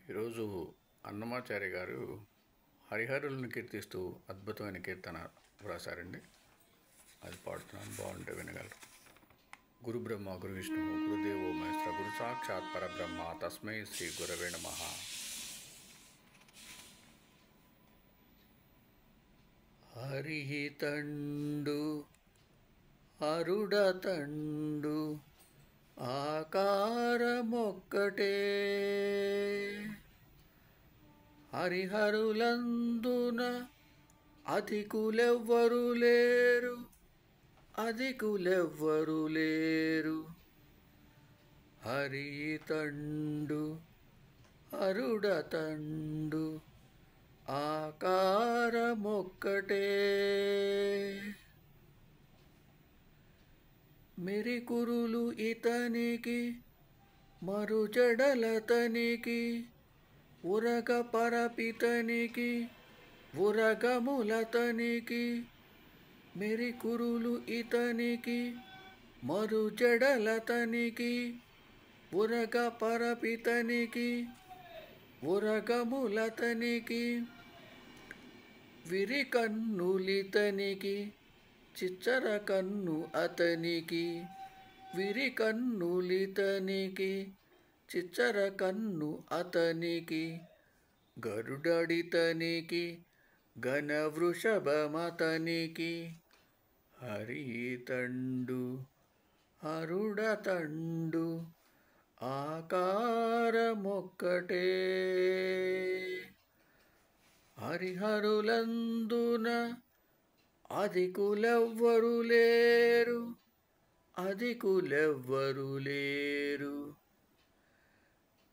ఈరోజు అన్నమాచార్య గారు హరిహరులను కీర్తిస్తూ అద్భుతమైన కీర్తన వ్రాసారండి. అది పాడుతున్నాను, బాగుంటే వినగలరు. గురు బ్రహ్మ గురు విష్ణు గురుదేవో మహేశ్వర గురు సాక్షాత్ పరబ్రహ్మ తస్మై శ్రీ గురవే నమః. హరితండు అరుడతండు ఆకారమొక్కటే, హరిహరులందున అధికులెవ్వరు లేరు, అధికులెవ్వరు లేరు. హరితండు అరుడతండు ఆకారమొక్కటే, మిరికురులు ఇతనికి మరుజడలతనికి, ఉరగ పరపితనికి ఉరగములతనికి. మిరికురులు ఇతనికి మరుజడలతనికి, ఉరగ పరపితనికి ఉరగములతనికి. విరికన్నులితనికి చిచ్చర కన్ను అతనికి, విరికన్నులితనికి చిచ్చర కన్ను అతనికి. గరుడడితనికి ఘన వృషభమతనికి. హరితండు అరుడతండు ఆకారమొక్కటే, హరిహరులందున అధికులెవ్వరు లేరు, అధికులెవ్వరు లేరు.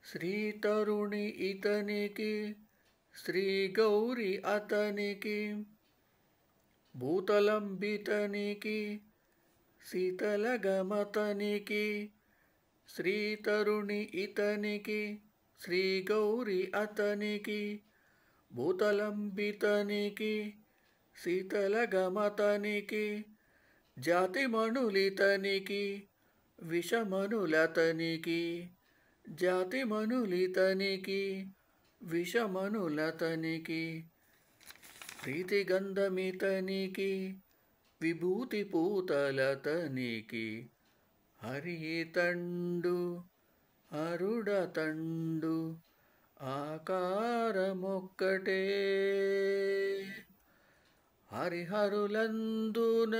శ్రీతరుణి ఇతనికి శ్రీ గౌరి అతనికి, భూతలంబితనికి శీతలగమతనికి. శ్రీతరుణి ఇతనికి శ్రీ గౌరి అతనికి, భూతలంబితనికి శీతలగమతనికి. జాతిమణులితనికి విషమనులతనికి, జాతిమణులితనికి విషమనులతనికి. ప్రీతిగంధమితనికి విభూతి పూతలతనికి. హరితండు అరుడతండు ఆకారమొక్కటే, హరిహరులందున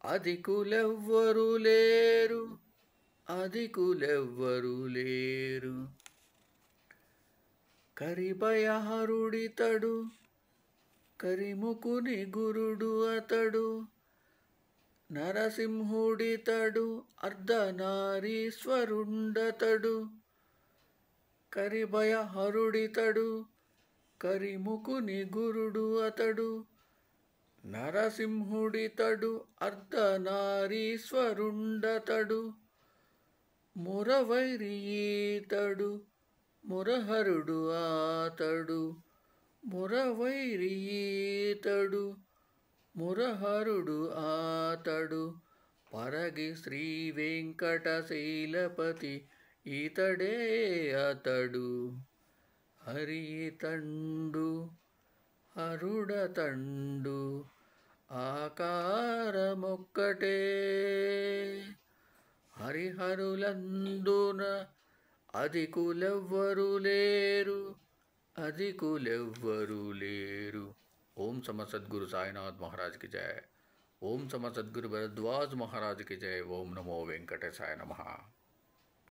అధికులెవ్వరు లేరు, అధికులెవ్వరు లేరు. కరిభయహరుడితడు కరిముకుని గురుడు అతడు, నరసింహుడితడు అర్ధనారీశ్వరుండతడు. కరిభయహరుడితడు కరిముకుని గురుడు అతడు, నరసింహుడితడు అర్ధనారీశ్వరుండతడు. మురవైరీతడు మురహరుడు ఆతడు, మురవైరీతడు మురహరుడు ఆతడు. పరగి శ్రీ వెంకటశైలపతి ఈతడే అతడు. హరితండు అరుడతండు ఆకారమొక్కటే, హరిహరులందున అధికులెవ్వరు లేరు, అధికులెవ్వరు లేరు. ఓం సమ సద్గురు సాయినాథ్ महाराज की जय. ఓం సమ సద్గురు భరద్వాజ్ महाराज की जय. ఓం నమో వెంకటేశాయ నమః.